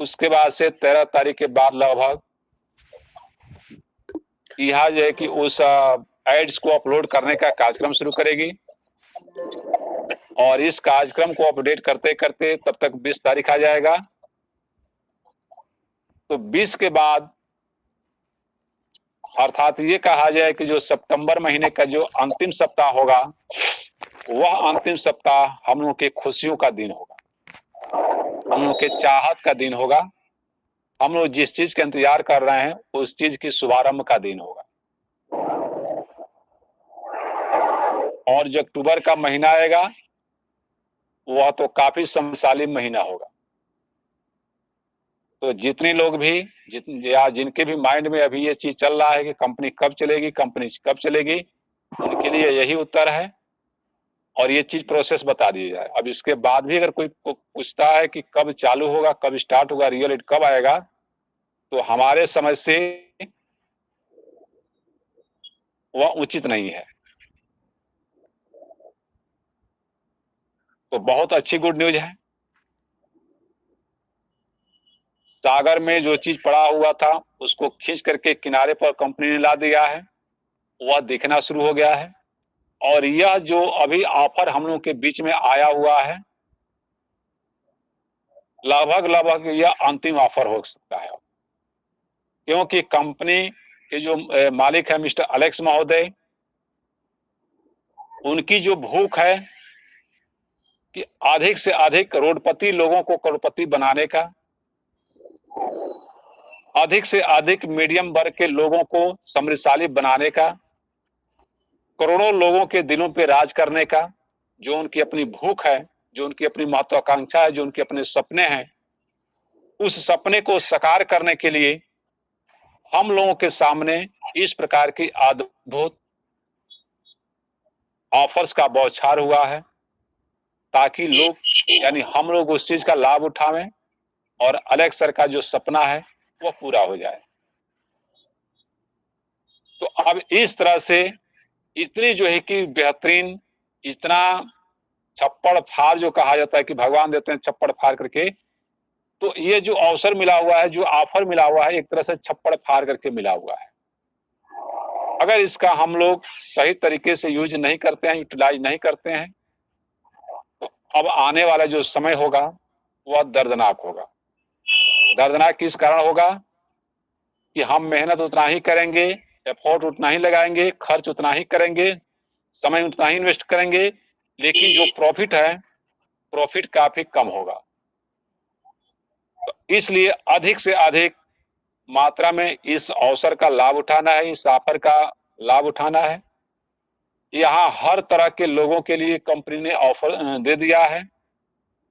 उसके बाद से 13 तारीख के बाद लगभग यह जो है कि उस एड्स को अपलोड करने का कार्यक्रम शुरू करेगी और इस कार्यक्रम को अपडेट करते करते तब तक 20 तारीख आ जाएगा। तो 20 के बाद अर्थात ये कहा जाए कि जो सितंबर महीने का जो अंतिम सप्ताह होगा वह अंतिम सप्ताह हम लोगों के खुशियों का दिन होगा, हम लोगों के चाहत का दिन होगा। हम लोग जिस चीज का इंतजार कर रहे हैं उस चीज की शुभारंभ का दिन होगा। और जो अक्टूबर का महीना आएगा वह तो काफी समशाली महीना होगा। तो जितने लोग भी या जिनके भी माइंड में अभी ये चीज चल रहा है कि कंपनी कब चलेगी, कंपनी कब चलेगी, उनके लिए यही उत्तर है और ये चीज प्रोसेस बता दी जाए। अब इसके बाद भी अगर कोई पूछता है कि कब चालू होगा, कब स्टार्ट होगा, रियल इट कब आएगा, तो हमारे समझ से वह उचित नहीं है। तो बहुत अच्छी गुड न्यूज है। सागर में जो चीज पड़ा हुआ था उसको खींच करके किनारे पर कंपनी ने ला दिया है, वह दिखना शुरू हो गया है। और यह जो अभी ऑफर हम लोगों के बीच में आया हुआ है लगभग यह अंतिम ऑफर हो सकता है, क्योंकि कंपनी के जो मालिक है मिस्टर अलेक्स महोदय, उनकी जो भूख है कि अधिक से अधिक करोड़पति लोगों को करोड़पति बनाने का, अधिक से अधिक मीडियम वर्ग के लोगों को समृद्धशाली बनाने का, करोड़ों लोगों के दिलों पे राज करने का, जो उनकी अपनी भूख है, जो उनकी अपनी महत्वाकांक्षा है, जो उनके अपने सपने हैं, उस सपने को साकार करने के लिए हम लोगों के सामने इस प्रकार की अद्भुत ऑफर्स का बौछार हुआ है, ताकि लोग यानी हम लोग उस चीज का लाभ उठावें और अलेक्स सर का जो सपना है वो पूरा हो जाए। तो अब इस तरह से इतनी जो है कि बेहतरीन, इतना छप्पड़ फाड़ जो कहा जाता है कि भगवान देते हैं छप्पड़ फाड़ करके, तो ये जो अवसर मिला हुआ है, जो ऑफर मिला हुआ है, एक तरह से छप्पड़ फाड़ करके मिला हुआ है। अगर इसका हम लोग सही तरीके से यूज नहीं करते हैं, यूटिलाइज नहीं करते हैं, तो अब आने वाला जो समय होगा वह दर्दनाक होगा। दर्दनाक किस कारण होगा कि हम मेहनत उतना ही करेंगे, एफर्ट उतना ही लगाएंगे, खर्च उतना ही करेंगे, समय उतना ही इन्वेस्ट करेंगे, लेकिन जो प्रॉफिट है, प्रॉफिट काफी कम होगा। तो इसलिए अधिक से अधिक मात्रा में इस अवसर का लाभ उठाना है, इस ऑफर का लाभ उठाना है। यहाँ हर तरह के लोगों के लिए कंपनी ने ऑफर दे दिया है।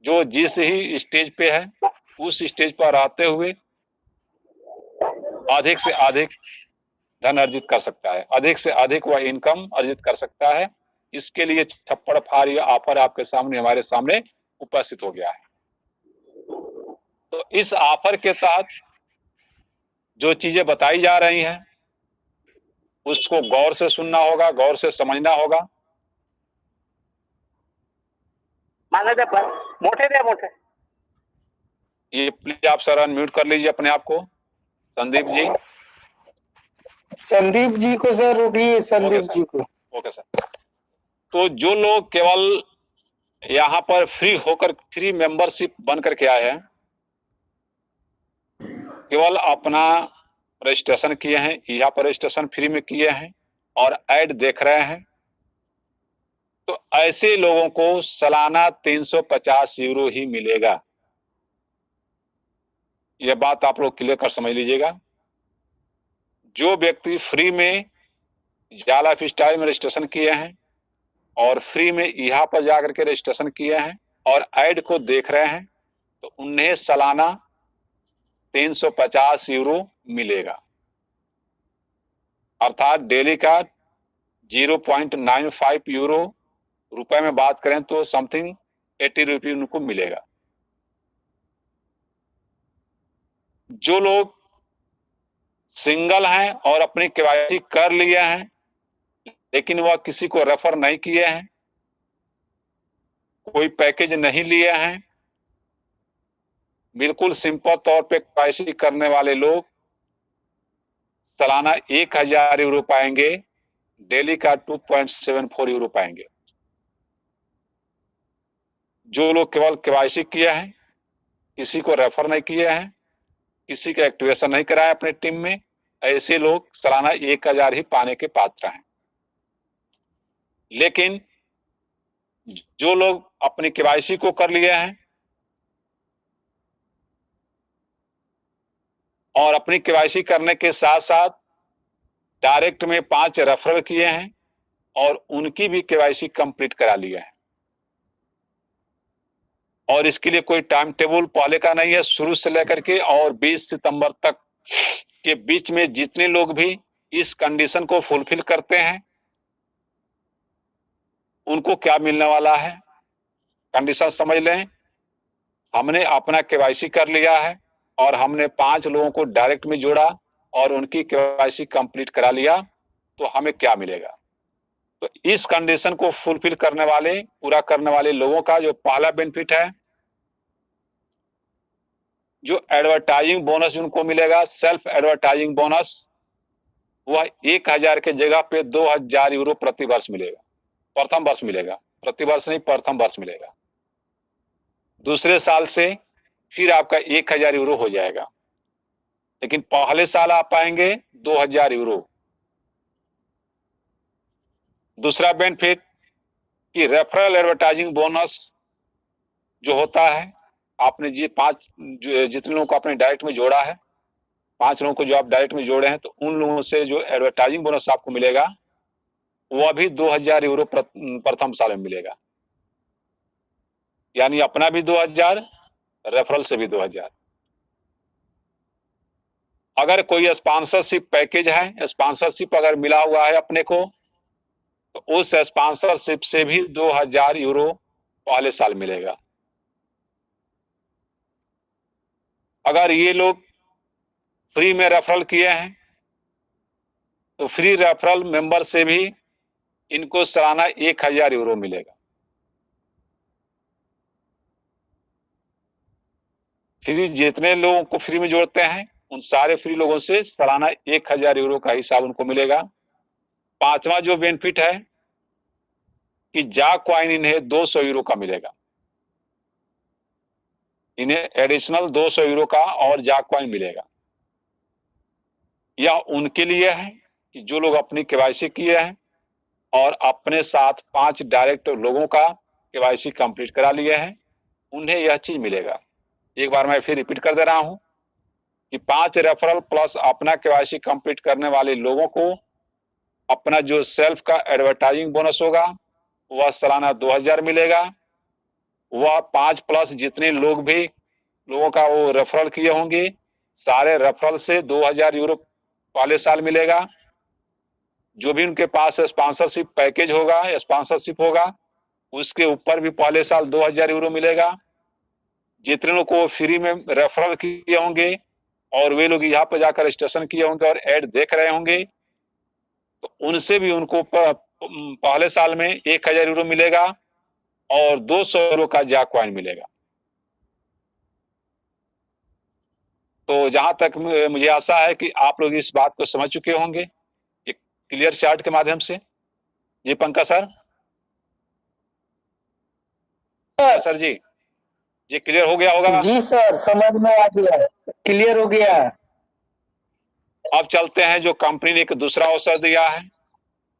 जो जिस ही स्टेज पे है उस स्टेज पर रहते हुए अधिक से अधिक धन अर्जित कर सकता है, अधिक से अधिक वह इनकम अर्जित कर सकता है। इसके लिए छप्पड़ फाड़ ये ऑफर आपके सामने, हमारे सामने उपस्थित हो गया है। तो इस ऑफर के तहत जो चीजें बताई जा रही हैं उसको गौर से सुनना होगा, गौर से समझना होगा। मोटे ये प्लीज आप सर अनम्यूट कर लीजिए अपने आप को, संदीप जी। संदीप जी को सर रोकिए, संदीप जी को। Okay sir. तो जो लोग केवल यहाँ पर फ्री होकर, फ्री मेंबरशिप बन करके आए हैं, केवल अपना रजिस्ट्रेशन किए हैं, यहाँ पर रजिस्ट्रेशन फ्री में किए हैं और ऐड देख रहे हैं, तो ऐसे लोगों को सालाना 350 यूरो ही मिलेगा। यह बात आप लोग क्लियर कर समझ लीजिएगा। जो व्यक्ति फ्री में जाला लाइफ स्टाइल में रजिस्ट्रेशन किए हैं और फ्री में यहाँ पर जाकर के रजिस्ट्रेशन किए हैं और ऐड को देख रहे हैं, तो उन्हें सालाना 350 यूरो मिलेगा। अर्थात डेली का 0.95 यूरो, रुपए में बात करें तो समथिंग 80 रुपये उनको मिलेगा। जो लोग सिंगल हैं और अपनी केवाईसी कर लिए हैं लेकिन वह किसी को रेफर नहीं किए हैं, कोई पैकेज नहीं लिए हैं, बिल्कुल सिंपल तौर पे केवाईसी करने वाले लोग सालाना 1000 यूरो पाएंगे, डेली का 2.74 यूरो पाएंगे। जो लोग केवल केवाईसी किया है, किसी को रेफर नहीं किया है, किसी का एक्टिवेशन नहीं कराया अपने टीम में, ऐसे लोग सालाना 1000 ही पाने के पात्र हैं। लेकिन जो लोग अपनी केवाईसी को कर लिए हैं और अपनी केवाईसी करने के साथ साथ डायरेक्ट में 5 रेफरल किए हैं और उनकी भी केवाईसी कंप्लीट करा लिया है, और इसके लिए कोई टाइम टेबल पहले का नहीं है, शुरू से लेकर के और 20 सितंबर तक के बीच में जितने लोग भी इस कंडीशन को फुलफिल करते हैं उनको क्या मिलने वाला है, कंडीशन समझ लें। हमने अपना केवाईसी कर लिया है और हमने 5 लोगों को डायरेक्ट में जोड़ा और उनकी केवाईसी कंप्लीट करा लिया, तो हमें क्या मिलेगा। तो इस कंडीशन को फुलफिल करने वाले, पूरा करने वाले लोगों का जो पहला बेनिफिट है, जो एडवर्टाइजिंग बोनस जिनको मिलेगा, सेल्फ एडवर्टाइजिंग बोनस, वह 1000 के जगह पे 2000 यूरो प्रति वर्ष मिलेगा। प्रथम वर्ष मिलेगा, प्रति वर्ष नहीं, प्रथम वर्ष मिलेगा। दूसरे साल से फिर आपका 1000 यूरो हो जाएगा, लेकिन पहले साल आप पाएंगे 2000 यूरो। दूसरा बेनिफिट कि रेफरल एडवर्टाइजिंग बोनस जो होता है, आपने जितने लोगों को आपने डायरेक्ट में जोड़ा है, 5 लोगों को जो आप डायरेक्ट में जोड़े हैं, तो उन लोगों से जो एडवर्टाइजिंग बोनस आपको मिलेगा वह भी 2000 यूरो प्रथम साल में मिलेगा। यानी अपना भी 2000, रेफरल से भी 2000। अगर कोई स्पॉन्सरशिप पैकेज है, स्पॉन्सरशिप अगर मिला हुआ है अपने को, तो उस स्पॉन्सरशिप से भी 2000 यूरो पहले साल मिलेगा। अगर ये लोग फ्री में रेफरल किए हैं तो फ्री रेफरल मेंबर से भी इनको सालाना 1000 यूरो मिलेगा। फ्री जितने लोगों को फ्री में जोड़ते हैं उन सारे फ्री लोगों से सालाना 1000 यूरो का हिसाब उनको मिलेगा। पांचवा जो बेनिफिट है कि जा कॉइन इन्हें 200 यूरो का मिलेगा, इन्हें एडिशनल 200 यूरो का और जा कॉइन मिलेगा। यह उनके लिए है कि जो लोग अपनी केवाईसी किए हैं और अपने साथ 5 डायरेक्ट लोगों का केवाईसी कंप्लीट करा लिए हैं, उन्हें यह चीज मिलेगा। एक बार मैं फिर रिपीट कर दे रहा हूं कि 5 रेफरल प्लस अपना केवाईसी कंप्लीट करने वाले लोगों को अपना जो सेल्फ का एडवर्टाइजिंग बोनस होगा वह सालाना 2000 मिलेगा। वह 5 प्लस जितने लोग भी लोगों का वो रेफरल किए होंगे, सारे रेफरल से 2000 यूरो पहले साल मिलेगा। जो भी उनके पास स्पॉन्सरशिप पैकेज होगा, स्पॉन्सरशिप होगा, उसके ऊपर भी पहले साल 2000 यूरो मिलेगा। जितने लोग को फ्री में रेफरल किए होंगे और वे लोग यहाँ पर जाकर रजिस्ट्रेशन किए होंगे और एड देख रहे होंगे, तो उनसे भी उनको पहले साल में 1000 यूरो मिलेगा और 200 यूरो का जा कॉइन मिलेगा। तो जहां तक मुझे आशा है कि आप लोग इस बात को समझ चुके होंगे एक क्लियर चार्ट के माध्यम से। जी पंकज सर। सर जी क्लियर हो गया होगा? जी सर, समझ में आ गया, क्लियर हो गया। अब चलते हैं, जो कंपनी ने एक दूसरा अवसर दिया है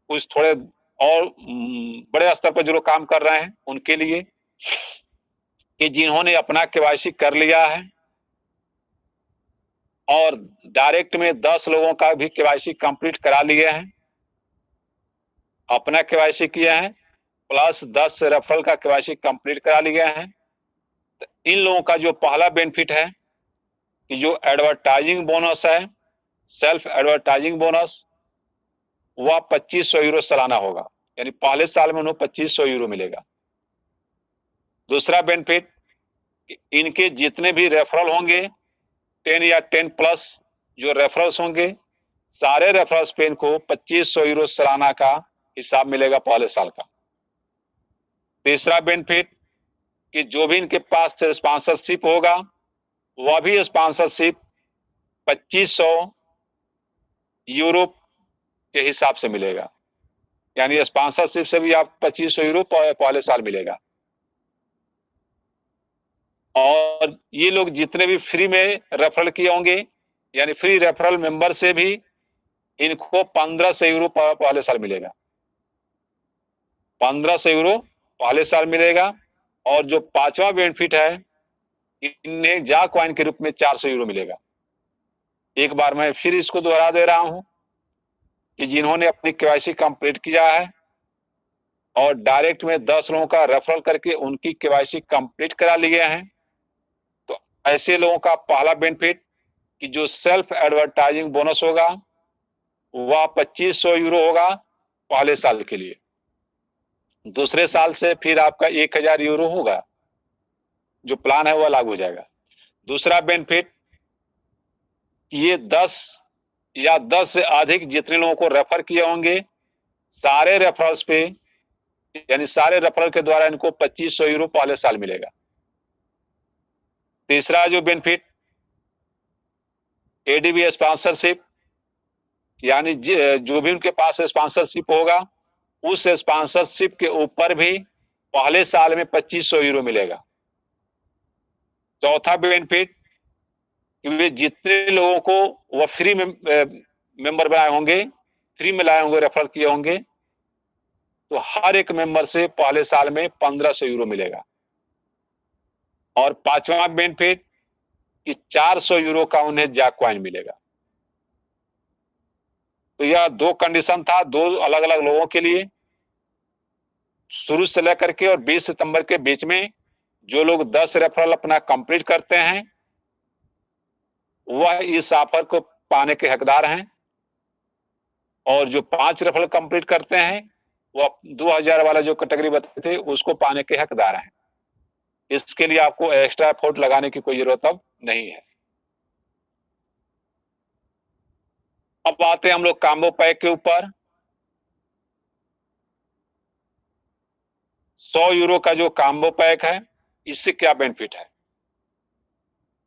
कुछ थोड़े और बड़े स्तर पर जो लोग काम कर रहे हैं उनके लिए, कि जिन्होंने अपना केवाईसी कर लिया है और डायरेक्ट में 10 लोगों का भी केवाईसी कंप्लीट करा लिए हैं, अपना केवाईसी किए हैं प्लस 10 रेफरल का केवाईसी कंप्लीट करा लिए हैं। तो इन लोगों का जो पहला बेनिफिट है कि जो एडवर्टाइजिंग बोनस है, सेल्फ एडवर्टाइजिंग बोनस, वह 2500 यूरो सालाना होगा, यानी पहले साल में उन्हें 2500 यूरो मिलेगा। दूसरा बेनिफिट, इनके जितने भी रेफरल होंगे 10 या 10 प्लस जो रेफरल्स होंगे, सारे रेफरल्स पे इनको 2500 यूरो सालाना का हिसाब मिलेगा पहले साल का। तीसरा बेनिफिट कि जो भी इनके पास स्पॉन्सरशिप होगा वह भी स्पॉन्सरशिप 2500 यूरो के हिसाब से मिलेगा। यानी स्पॉन्सरशिप से भी आप 2500 यूरो पहले साल मिलेगा। और ये लोग जितने भी फ्री में रेफरल किए होंगे, यानी फ्री रेफरल मेंबर से भी इनको 1500 यूरो पहले साल मिलेगा। 1500 यूरो पहले साल मिलेगा। और जो पांचवा बेनिफिट है, इन्हें जा कॉइन के रूप में 400 यूरो मिलेगा। एक बार मैं फिर इसको दोहरा दे रहा हूं कि जिन्होंने अपनी केवाईसी कंप्लीट किया है और डायरेक्ट में 10 लोगों का रेफरल करके उनकी केवाईसी कंप्लीट करा लिए हैं, तो ऐसे लोगों का पहला बेनिफिट कि जो सेल्फ एडवर्टाइजिंग बोनस होगा वह 2500 यूरो होगा पहले साल के लिए। दूसरे साल से फिर आपका 1000 यूरो होगा। जो प्लान है वह लागू हो जाएगा। दूसरा बेनिफिट, ये 10 या 10 से अधिक जितने लोगों को रेफर किए होंगे, सारे रेफरल्स पे, यानी सारे रेफरल के द्वारा इनको 2500 यूरो पहले साल मिलेगा। तीसरा जो बेनिफिट, एडीबी स्पॉन्सरशिप, यानी जो भी उनके पास स्पॉन्सरशिप होगा उस स्पॉन्सरशिप के ऊपर भी पहले साल में 2500 यूरो मिलेगा। चौथा बेनिफिट, वे जितने लोगों को वह फ्री में मेंबर बनाए होंगे, फ्री में लाए होंगे, रेफर किए होंगे, तो हर एक मेंबर से पहले साल में 1500 यूरो मिलेगा। और पांचवा बेनिफिट कि 400 यूरो का उन्हें जैक कॉइन मिलेगा। तो यह 2 कंडीशन था, 2 अलग अलग लोगों के लिए। शुरू से लेकर के और 20 सितंबर के बीच में जो लोग 10 रेफरल अपना कंप्लीट करते हैं वह इस ऑफर को पाने के हकदार हैं। और जो 5 रेफरल कंप्लीट करते हैं वह 2000 वाला जो कैटेगरी बताए थे उसको पाने के हकदार हैं। इसके लिए आपको एक्स्ट्रा एफर्ट लगाने की कोई जरूरत अब नहीं है। अब आते हैं हम लोग कॉम्बो पैक के ऊपर। 100 यूरो का जो कॉम्बो पैक है, इससे क्या बेनिफिट है?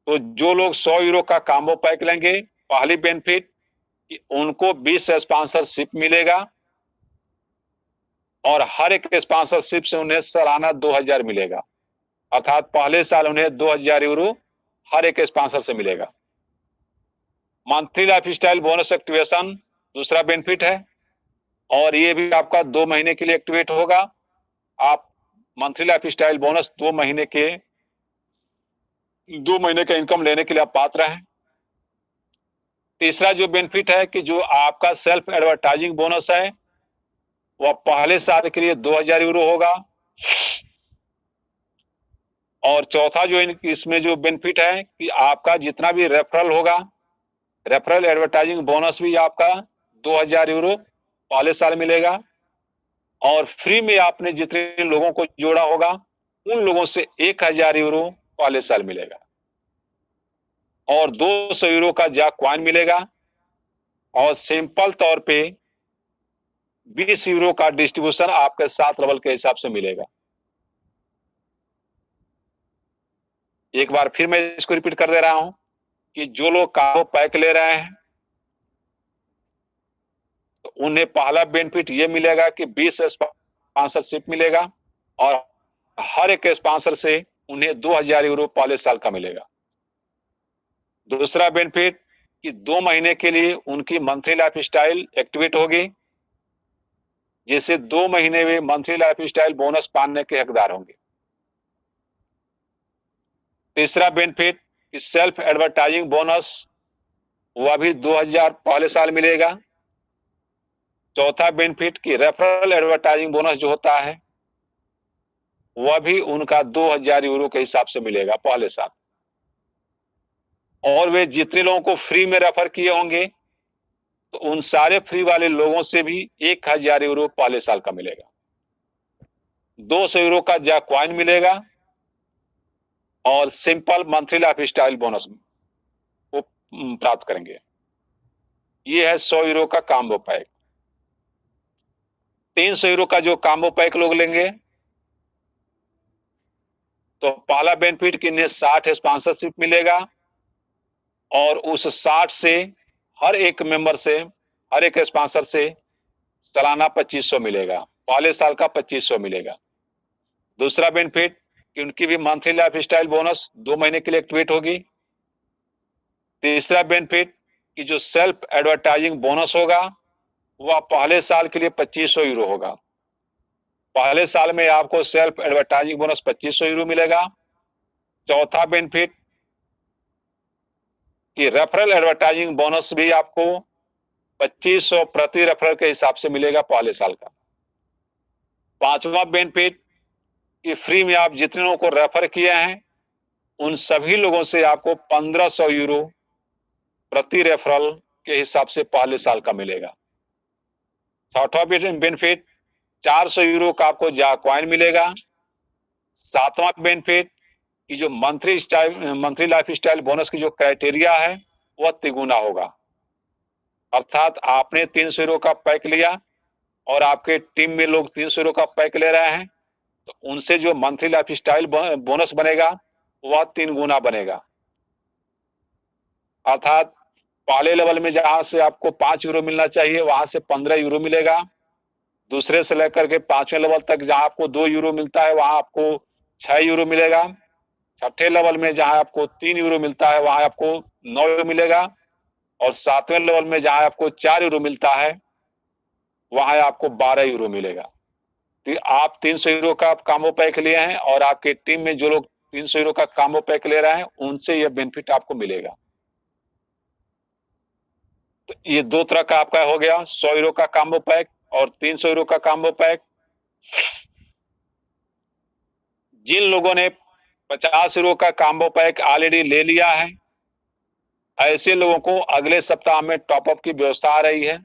तो जो लोग 100 यूरो का कॉम्बो पैक लेंगे, पहली बेनिफिट कि उनको 20 स्पॉन्सरशिप मिलेगा और हर एक स्पॉन्सरशिप से उन्हें सालाना 2000 मिलेगा। अर्थात पहले साल उन्हें 2000 यूरो हर एक स्पॉन्सर से मिलेगा। मंथली लाइफस्टाइल बोनस एक्टिवेशन दूसरा बेनिफिट है और ये भी आपका 2 महीने के लिए एक्टिवेट होगा। आप मंथली लाइफस्टाइल बोनस 2 महीने का इनकम लेने के लिए आप पात्र हैं। तीसरा जो बेनिफिट है कि जो आपका सेल्फ एडवर्टाइजिंग बोनस है वह पहले साल के लिए 2000 यूरो होगा। और चौथा जो इसमें जो बेनिफिट है कि आपका जितना भी रेफरल होगा, रेफरल एडवर्टाइजिंग बोनस भी आपका 2000 यूरो पहले साल मिलेगा। और फ्री में आपने जितने लोगों को जोड़ा होगा उन लोगों से 1000 यूरो पहले साल मिलेगा। और 200 यूरो का जैक कॉइन मिलेगा। और सिंपल तौर पे 20 यूरो का डिस्ट्रीब्यूशन आपके 7 लेवल के हिसाब से मिलेगा। एक बार फिर मैं इसको रिपीट कर दे रहा हूं कि जो लोग कॉम्बो पैक ले रहे हैं तो उन्हें पहला बेनिफिट ये मिलेगा कि 20 स्पॉन्सरशिप मिलेगा और हर एक स्पॉन्सर से उन्हें 2000 यूरो पहले साल का मिलेगा। दूसरा बेनिफिट कि 2 महीने के लिए उनकी मंथली लाइफस्टाइल एक्टिवेट होगी, जिससे 2 महीने में मंथली लाइफस्टाइल बोनस पाने के हकदार होंगे। तीसरा बेनिफिट कि सेल्फ एडवर्टाइजिंग बोनस वह भी 2000 पहले साल मिलेगा। चौथा बेनिफिट कि रेफरल एडवर्टाइजिंग बोनस जो होता है वह भी उनका 2000 यूरो के हिसाब से मिलेगा पहले साल। और वे जितने लोगों को फ्री में रेफर किए होंगे तो उन सारे फ्री वाले लोगों से भी 1000 यूरो पहले साल का मिलेगा। 200 यूरो का जैक कॉइन मिलेगा और सिंपल मंथली लाइफस्टाइल बोनस को प्राप्त करेंगे। ये है 100 यूरो का कॉम्बो पैक। 300 यूरो का जो कॉम्बो पैक लोग लेंगे तो पहला बेनिफिट कि इन्हें 60 स्पॉन्सरशिप मिलेगा और उस 60 से हर एक मेंबर से, हर एक स्पॉन्सर से सालाना 2500 मिलेगा, पहले साल का 2500 मिलेगा। दूसरा बेनिफिट कि उनकी भी मंथली लाइफ स्टाइल बोनस 2 महीने के लिए एक्टिवेट होगी। तीसरा बेनिफिट कि जो सेल्फ एडवर्टाइजिंग बोनस होगा वह पहले साल के लिए 2500 यूरो होगा। पहले साल में आपको सेल्फ एडवर्टाइजिंग बोनस 2500 यूरो मिलेगा। चौथा बेनिफिट कि रेफरल एडवर्टाइजिंग बोनस भी आपको 2500 प्रति रेफरल के हिसाब से मिलेगा पहले साल का। पांचवा बेनिफिट कि फ्री में आप जितने लोगों को रेफर किए हैं उन सभी लोगों से आपको 1500 यूरो प्रति रेफरल के हिसाब से पहले साल का मिलेगा। छठवां बेनिफिट 400 यूरो का आपको कॉइन मिलेगा। सातवां बेनिफिट कि जो मंथली लाइफ स्टाइल बोनस की जो क्राइटेरिया है वह तिगुना होगा, अर्थात आपने 300 यूरो का पैक लिया और आपके टीम में लोग 300 यूरो का पैक ले रहे हैं तो उनसे जो मंथली लाइफ स्टाइल बोनस बनेगा वह 3 गुना बनेगा। अर्थात पहले लेवल में जहां से आपको 5 यूरो मिलना चाहिए वहां से 15 यूरो मिलेगा। दूसरे से लेकर के 5वें लेवल तक जहां आपको 2 यूरो मिलता है वहां आपको 6 यूरो मिलेगा। छठे लेवल में जहां आपको 3 यूरो मिलता है वहां आपको 9 यूरो मिलेगा। और 7वें लेवल में जहां आपको 4 यूरो मिलता है वहां आपको 12 यूरो मिलेगा। तो आप 300 यूरो का कॉम्बो पैक लिए हैं और आपके टीम में जो लोग 300 यूरो का कॉम्बो पैक ले रहे हैं उनसे यह बेनिफिट आपको मिलेगा। तो ये 2 तरह का आपका हो गया, 100 यूरो का कॉम्बो पैक और 300 यूरो का कॉम्बो पैक। जिन लोगों ने 50 यूरो का कॉम्बो पैक ऑलरेडी ले लिया है ऐसे लोगों को अगले सप्ताह में टॉपअप की व्यवस्था आ रही है।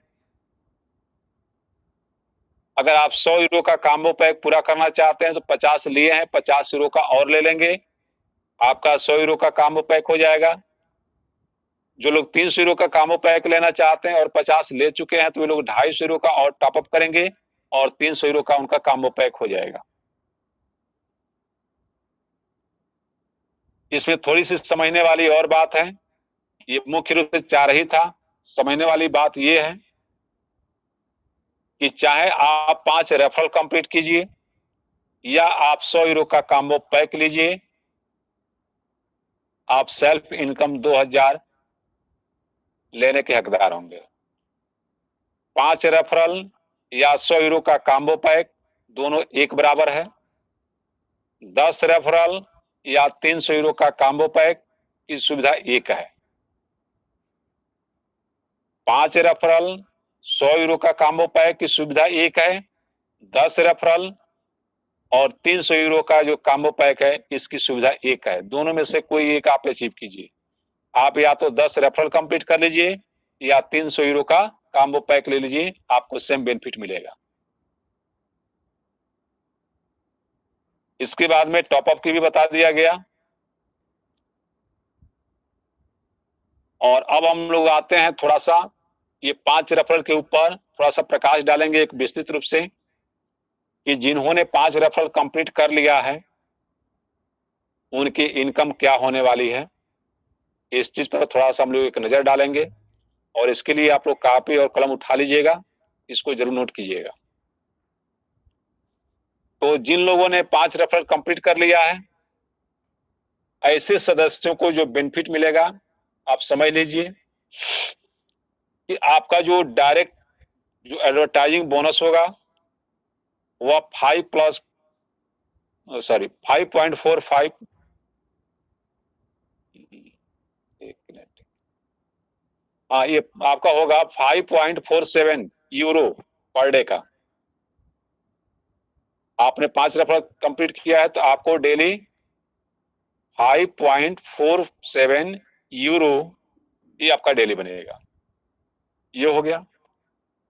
अगर आप 100 यूरो का कॉम्बो पैक पूरा करना चाहते हैं तो 50 लिए हैं, 50 यूरो का और ले लेंगे, आपका 100 यूरो का कॉम्बो पैक हो जाएगा। जो लोग 300 यूरो का कॉम्बो पैक लेना चाहते हैं और 50 ले चुके हैं तो वे लोग 250 यूरो का और टॉपअप करेंगे और 300 यूरो का उनका कॉम्बो पैक हो जाएगा। इसमें थोड़ी सी समझने वाली और बात है, ये मुख्य रूप से 4 ही था। समझने वाली बात ये है कि चाहे आप 5 रेफरल कंप्लीट कीजिए या आप 100 यूरो का कॉम्बो पैक लीजिए, आप सेल्फ इनकम 2000 लेने के हकदार होंगे। 5 रेफरल या 100 यूरो का कॉम्बो पैक दोनों एक बराबर है। 10 रेफरल या 300 यूरो का कॉम्बो पैक की सुविधा एक है। 5 रेफरल 100 यूरो का कॉम्बो पैक की सुविधा एक है। 10 रेफरल और 300 यूरो का जो कॉम्बो पैक है इसकी सुविधा एक है। दोनों में से कोई एक आप अचीव कीजिए। आप या तो 10 रेफरल कंप्लीट कर लीजिए या 300 यूरो का कॉम्बो पैक ले लीजिए, आपको सेम बेनिफिट मिलेगा। इसके बाद में टॉपअप की भी बता दिया गया। और अब हम लोग आते हैं थोड़ा सा ये 5 रेफरल के ऊपर थोड़ा सा प्रकाश डालेंगे एक विस्तृत रूप से कि जिन्होंने 5 रेफरल कंप्लीट कर लिया है उनकी इनकम क्या होने वाली है। इस चीज पर थोड़ा सा हम लोग एक नजर डालेंगे और इसके लिए आप लोग कॉपी और कलम उठा लीजिएगा, इसको जरूर नोट कीजिएगा। तो जिन लोगों ने 5 रेफरल कंप्लीट कर लिया है ऐसे सदस्यों को जो बेनिफिट मिलेगा आप समझ लीजिए कि आपका जो डायरेक्ट जो एडवर्टाइजिंग बोनस होगा वह 5.45 ये आपका होगा 5.47 यूरो पर डे का। आपने 5 रेफरल कंप्लीट किया है तो आपको डेली 5.47 यूरो ये आपका डेली बनेगा। ये हो गया।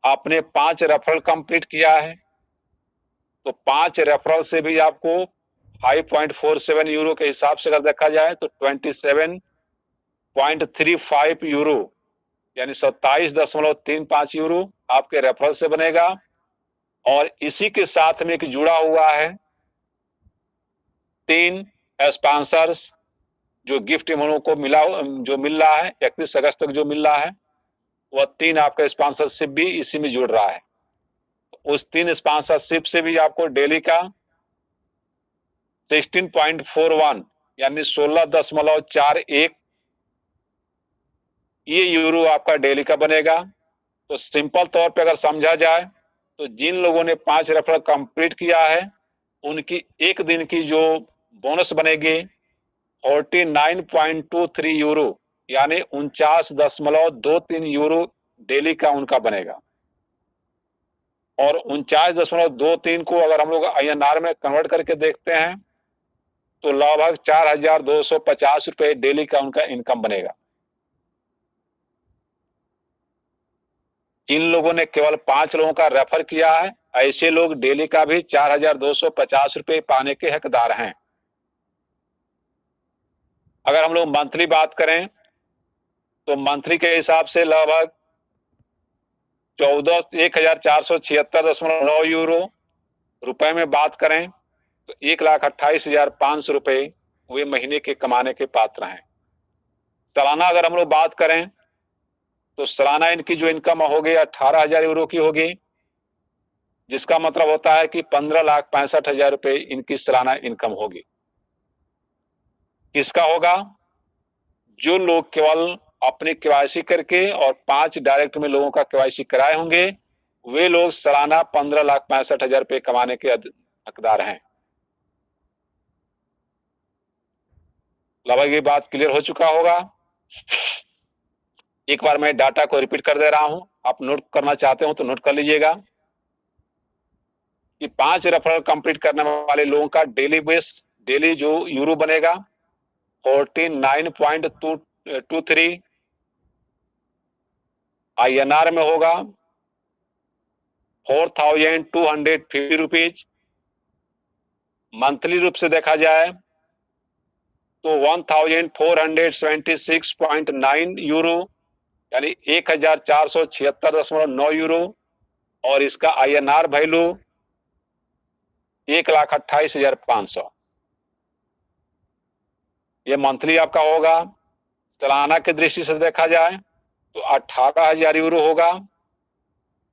आपने 5 रेफरल कंप्लीट किया है तो 5 रेफरल से भी आपको 5.47 यूरो के हिसाब से अगर देखा जाए तो 27.35 यूरो यानी 27.35 यूरो आपके रेफरल से बनेगा। और इसी के साथ में एक जुड़ा हुआ है 3 स्पॉन्सर्स जो गिफ्ट इन लोगों को जो मिल रहा है 31 अगस्त तक जो मिल रहा है, वह 3 आपका स्पॉन्सरशिप भी इसी में जुड़ रहा है। उस 3 स्पॉन्सरशिप से भी आपको डेली का 16.41 यानी 16.41 ये यूरो आपका डेली का बनेगा। तो सिंपल तौर पे अगर समझा जाए तो जिन लोगों ने 5 रेफरल कंप्लीट किया है उनकी एक दिन की जो बोनस बनेगी 49.23 यूरो यानी 49.23 यूरो डेली का उनका बनेगा। और 49.23 को अगर हम लोग INR में कन्वर्ट करके देखते हैं तो लगभग 4,250 रुपए डेली का उनका इनकम बनेगा। जिन लोगों ने केवल 5 लोगों का रेफर किया है ऐसे लोग डेली का भी 4,250 रुपए पाने के हकदार हैं। अगर हम लोग मंथली बात करें तो मंथली के हिसाब से लगभग 1,476.9 यूरो, रुपए में बात करें तो 1,28,500 रुपए वे महीने के कमाने के पात्र हैं। सालाना अगर हम लोग बात करें तो सालाना इनकी जो इनकम होगी 18,000 यूरो की होगी, जिसका मतलब होता है कि 15,65,000 रुपए इनकी सालाना इनकम होगी। किसका होगा? जो लोग केवल अपनी KYC करके और 5 डायरेक्ट में लोगों का KYC कराए होंगे वे लोग सालाना 15,65,000 रुपए कमाने के हकदार हैं। लगभग ये बात क्लियर हो चुका होगा। एक बार मैं डाटा को रिपीट कर दे रहा हूं, आप नोट करना चाहते हो तो नोट कर लीजिएगा कि 5 रेफरल कंप्लीट करने वाले लोगों का डेली जो यूरो बनेगा 49.23 INR में होगा 4,250 रुपीज। मंथली रूप से देखा जाए तो 1,476.9 यूरो यानी 1,476.9 यूरो और इसका INR वैल्यू 1,28,500। ये मंथली आपका होगा। सालाना की दृष्टि से देखा जाए तो 18,000 यूरो होगा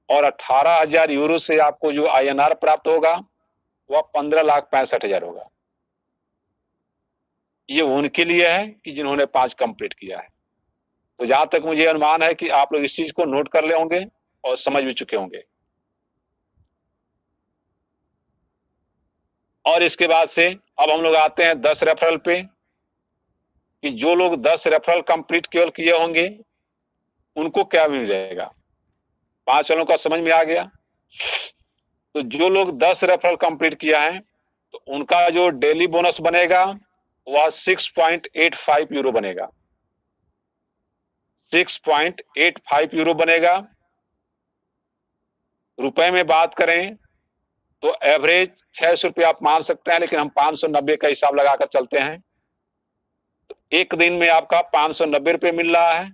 और 18,000 यूरो से आपको जो INR प्राप्त होगा वह 15,65,000 होगा। ये उनके लिए है कि जिन्होंने 5 कंप्लीट किया है। तो जहां तक मुझे अनुमान है कि आप लोग इस चीज को नोट कर ले होंगे और समझ भी चुके होंगे। और इसके बाद से अब हम लोग आते हैं 10 रेफरल पे कि जो लोग 10 रेफरल कंप्लीट केवल किए होंगे उनको क्या मिलेगा। 5 वालों का समझ में आ गया। तो जो लोग 10 रेफरल कंप्लीट किया है तो उनका जो डेली बोनस बनेगा वह 6.85 यूरो बनेगा। 6.85 यूरो बनेगा। रुपए में बात करें तो एवरेज 600 रुपये आप मान सकते हैं, लेकिन हम 590 का हिसाब लगाकर चलते हैं। तो एक दिन में आपका 590 रुपये मिल रहा है।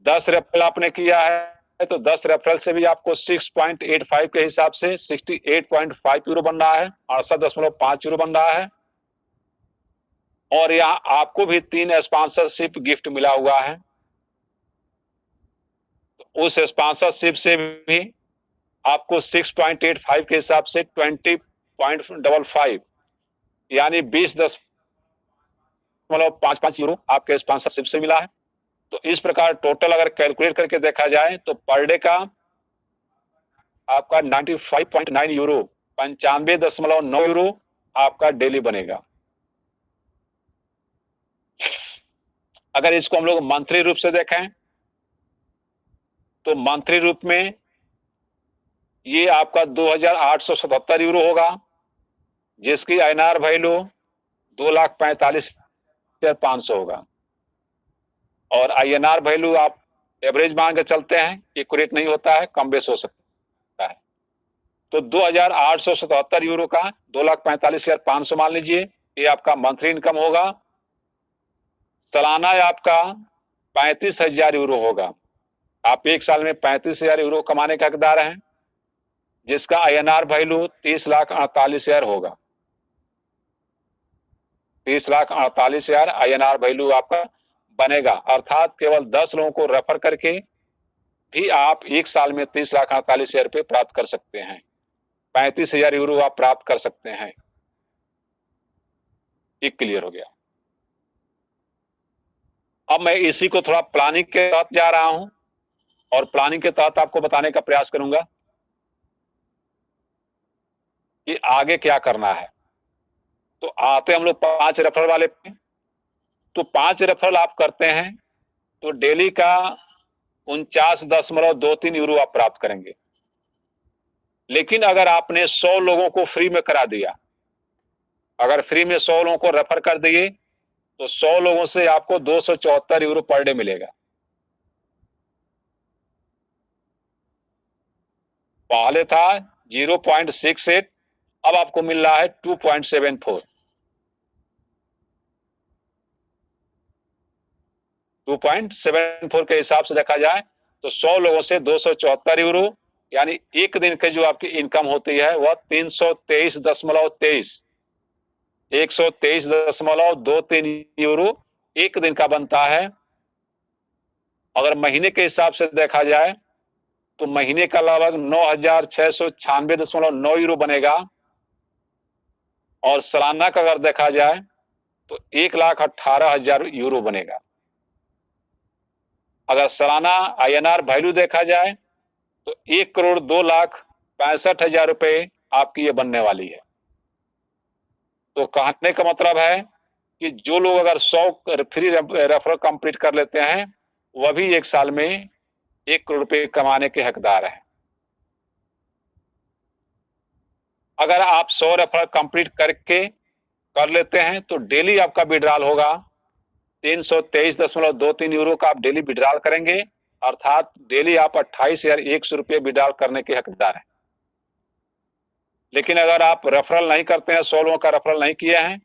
10 रेफरल आपने किया है तो 10 रेफरल से भी आपको 6.85 के हिसाब से 68.5 यूरो बन रहा है, 68.5 यूरो बन रहा है। और यहाँ आपको भी 3 स्पॉन्सरशिप गिफ्ट मिला हुआ है। तो उस स्पॉन्सरशिप से भी आपको 6.85 के हिसाब से 20.55 यानी 20.55 यूरो आपके स्पॉन्सरशिप से मिला है। तो इस प्रकार टोटल अगर कैलकुलेट करके देखा जाए तो पर डे का आपका 95.9 यूरो 95.9 यूरो आपका डेली बनेगा। अगर इसको हम लोग मंथली रूप से देखें तो मंथली रूप में ये आपका 2,877 यूरो होगा, जिसकी INR वैल्यू 2,45,500 होगा। और INR वैल्यू आप एवरेज मान के चलते हैं, एक्यूरेट नहीं होता है, कम बेस हो सकता है। तो 2,877 यूरो का 2,45,500 मान लीजिए, ये आपका मंथली इनकम होगा। सालाना आपका 35,000 यूरो होगा। आप एक साल में 35,000 यूरो कमाने के हकदार हैं, जिसका INR वैल्यू 30,48,000 होगा। 30,48,000 INR वैल्यू आपका बनेगा। अर्थात केवल 10 लोगों को रेफर करके भी आप एक साल में 30,48,000 रुपये प्राप्त कर सकते हैं। 35,000 यूरो आप प्राप्त कर सकते हैं। ये क्लियर हो गया। अब मैं इसी को थोड़ा प्लानिंग के तहत जा रहा हूं और प्लानिंग के तहत आपको बताने का प्रयास करूंगा कि आगे क्या करना है। तो आते हम लोग 5 रेफरल वाले पे। तो 5 रेफरल आप करते हैं तो डेली का 49.23 यूरो आप प्राप्त करेंगे। लेकिन अगर आपने 100 लोगों को फ्री में करा दिया, अगर फ्री में 100 लोगों को रेफर कर दिए तो 100 लोगों से आपको 274 यूरो पर डे मिलेगा। पहले था 0.68, अब आपको मिल रहा है 2.74। 2.74 के हिसाब से देखा जाए तो 100 लोगों से 274 यूरो, यानी एक दिन के जो आपकी इनकम होती है वह 323.23 123.23 यूरो एक दिन का बनता है। अगर महीने के हिसाब से देखा जाए तो महीने का लगभग 9,696.9 यूरो बनेगा। और सालाना का अगर देखा जाए तो 1,18,000 यूरो बनेगा। अगर सालाना INR वैल्यू देखा जाए तो 1,02,65,000 रुपए आपकी ये बनने वाली है। तो कहने का मतलब है कि जो लोग अगर 100 फ्री रेफरल कंप्लीट कर लेते हैं वह भी एक साल में 1 करोड़ रुपए कमाने के हकदार हैं। अगर आप 100 रेफरल कंप्लीट करके कर लेते हैं तो डेली आपका विड्रॉल होगा 323.23 यूरो का आप डेली विड्रॉल करेंगे। अर्थात डेली आप 28,100 रुपये विड्रॉल करने के हकदार हैं। लेकिन अगर आप रेफरल नहीं करते हैं, 100 लोगों का रेफरल नहीं किए हैं,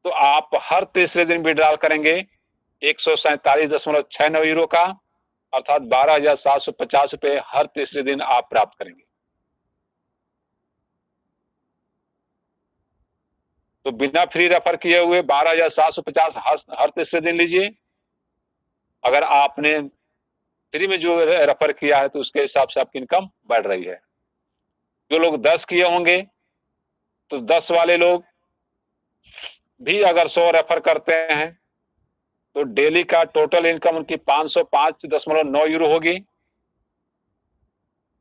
तो आप हर तीसरे दिन विड्रॉल करेंगे 147.69 यूरो का, अर्थात 12,750 रुपये हर तीसरे दिन आप प्राप्त करेंगे। तो बिना फ्री रेफर किए हुए 12,750 हर तीसरे दिन लीजिए। अगर आपने फ्री में जो रेफर किया है तो उसके हिसाब से आपकी इनकम बढ़ रही है। जो लोग 10 किए होंगे तो 10 वाले लोग भी अगर 100 रेफर करते हैं तो डेली का टोटल इनकम उनकी 505.9 यूरो होगी।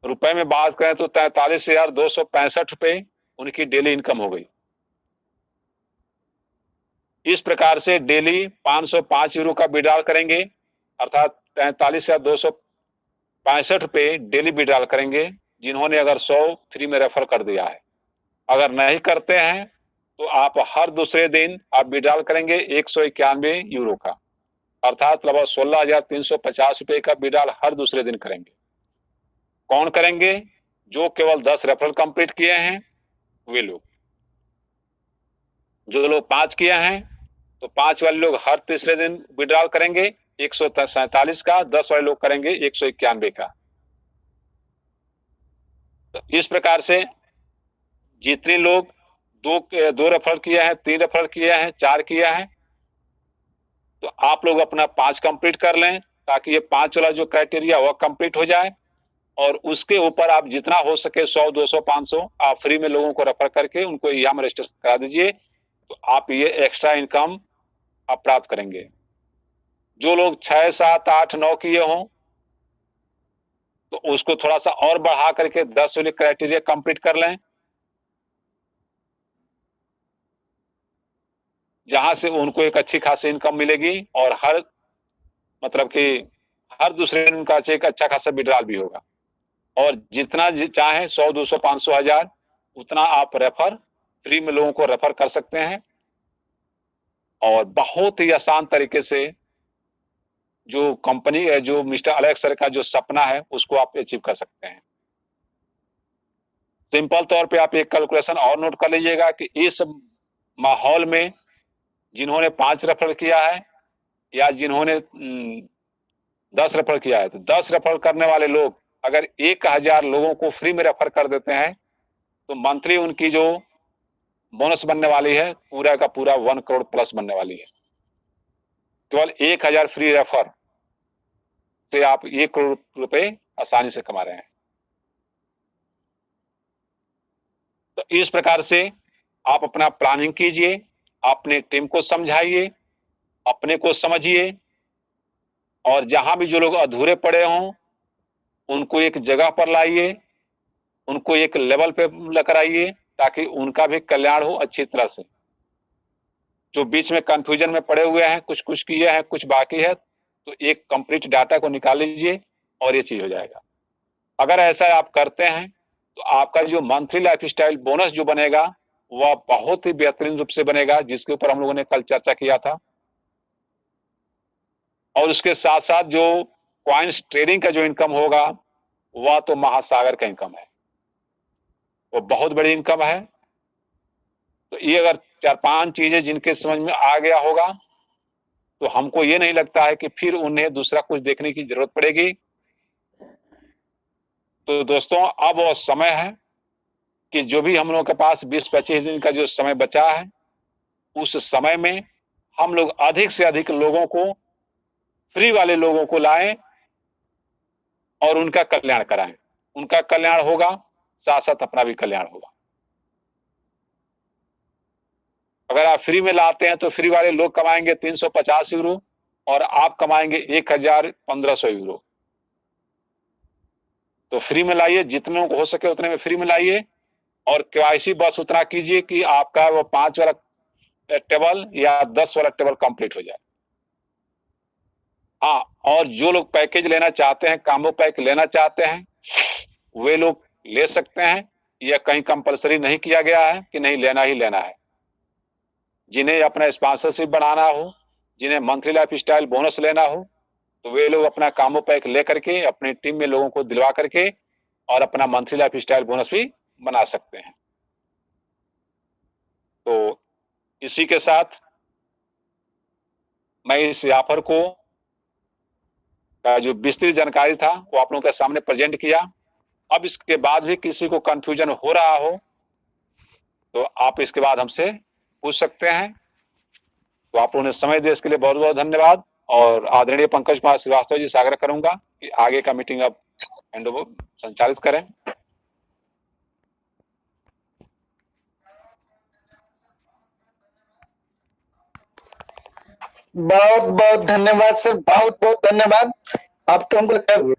रुपए में बात करें तो 43,265 रुपए उनकी डेली इनकम हो गई। इस प्रकार से डेली 505 यूरो का विड्रॉल करेंगे, अर्थात 43,265 रुपए डेली विड्रॉल करेंगे जिन्होंने अगर 100 फ्री में रेफर कर दिया है। अगर नहीं करते हैं तो आप हर दूसरे दिन आप विड्रॉल करेंगे 191 यूरो का, अर्थात लगभग 16,350 रुपए का विड्रॉल हर दूसरे दिन करेंगे। कौन करेंगे? जो केवल 10 रेफरल कंप्लीट किए हैं वे लोग। जो लोग 5 किए हैं तो 5 वाले लोग हर तीसरे दिन विड्रॉल करेंगे 147 का, 10 वाले लोग करेंगे 191 का। तो इस प्रकार से जितने लोग दो रेफरल किया है, 3 रेफरल किया है, 4 किया है, तो आप लोग अपना 5 कंप्लीट कर लें ताकि ये 5 वाला जो क्राइटेरिया वह कंप्लीट हो जाए। और उसके ऊपर आप जितना हो सके 100, 200, 500 आप फ्री में लोगों को रेफर करके उनको यहाँ में रजिस्टर करा दीजिए, तो आप ये एक्स्ट्रा इनकम आप प्राप्त करेंगे। जो लोग 6, 7, 8, 9 किए हों तो उसको थोड़ा सा और बढ़ा करके 10 वाले क्राइटेरिया कंप्लीट कर लें, जहां से उनको एक अच्छी खासी इनकम मिलेगी और हर मतलब कि हर दूसरे दिन उनका एक अच्छा खासा विड्रॉल भी होगा। और जितना चाहे 100, 200, 500, 1000 उतना आप रेफर फ्री में लोगों को रेफर कर सकते हैं और बहुत ही आसान तरीके से जो कंपनी है, जो मिस्टर अलेक्स सर का जो सपना है उसको आप अचीव कर सकते हैं। सिंपल तौर पे आप एक कैलकुलेशन और नोट कर लीजिएगा कि इस माहौल में जिन्होंने 5 रेफर किया है या जिन्होंने 10 रेफर किया है, तो 10 रेफर करने वाले लोग अगर 1,000 लोगों को फ्री में रेफर कर देते हैं तो मंथली उनकी जो बोनस बनने वाली है, पूरा का पूरा 1 करोड़ प्लस बनने वाली है। केवल 1000 फ्री रेफर से आप 1 करोड़ रुपए आसानी से कमा रहे हैं। तो इस प्रकार से आप अपना प्लानिंग कीजिए, अपने टीम को समझाइए, अपने को समझिए, और जहां भी जो लोग अधूरे पड़े हों उनको एक जगह पर लाइए, उनको एक लेवल पे लेकर आइए ताकि उनका भी कल्याण हो अच्छी तरह से। जो बीच में कंफ्यूजन में पड़े हुए हैं, कुछ कुछ किए हैं, कुछ बाकी है, तो एक कंप्लीट डाटा को निकाल लीजिए और ये चीज हो जाएगा। अगर ऐसा आप करते हैं तो आपका जो मंथली लाइफस्टाइल बोनस जो बनेगा वह बहुत ही बेहतरीन रूप से बनेगा, जिसके ऊपर हम लोगों ने कल चर्चा किया था। और उसके साथ साथ जो कॉइन्स ट्रेडिंग का जो इनकम होगा वह तो महासागर का इनकम है, वो बहुत बड़ी इनकम है। तो ये अगर 4-5 चीजें जिनके समझ में आ गया होगा तो हमको ये नहीं लगता है कि फिर उन्हें दूसरा कुछ देखने की जरूरत पड़ेगी। तो दोस्तों, अब वो समय है कि जो भी हम लोगों के पास 20-25 दिन का जो समय बचा है, उस समय में हम लोग अधिक से अधिक लोगों को, फ्री वाले लोगों को लाएं और उनका कल्याण कराएं। उनका कल्याण होगा, साथ साथ अपना भी कल्याण होगा। अगर आप फ्री में लाते हैं तो फ्री वाले लोग कमाएंगे 350 यूरो और आप कमाएंगे 1500 यूरो। तो फ्री में लाइए, जितने को हो सके उतने में फ्री में लाइए, और केवाईसी बस उतना कीजिए कि आपका वो 5 वाला टेबल या 10 वाला टेबल कंप्लीट हो जाए। हाँ, और जो लोग पैकेज लेना चाहते हैं, कॉम्बो पैक लेना चाहते हैं, वे लोग ले सकते हैं। यह कहीं कंपलसरी नहीं किया गया है कि नहीं लेना ही लेना है। जिन्हें अपना स्पॉन्सरशिप बनाना हो, जिन्हें मंथली लाइफ स्टाइल बोनस लेना हो, तो वे लोग अपना कॉम्बो पैक लेकर के अपनी टीम में लोगों को दिलवा करके और अपना मंथली लाइफ स्टाइल बोनस भी बना सकते हैं। तो इसी के साथ मैं इस ऑफर को का जो विस्तृत जानकारी था वो आप लोगों के सामने प्रेजेंट किया। अब इसके बाद भी किसी को कंफ्यूजन हो रहा हो तो आप इसके बाद हमसे पूछ सकते हैं। तो आप लोगों ने समय दिया इसके लिए बहुत बहुत धन्यवाद। और आदरणीय पंकज कुमार श्रीवास्तव जी से आग्रह करूंगा कि आगे का मीटिंग अब हैंडओवर संचालित करें। बहुत बहुत धन्यवाद सर, बहुत बहुत धन्यवाद। आप तो हमको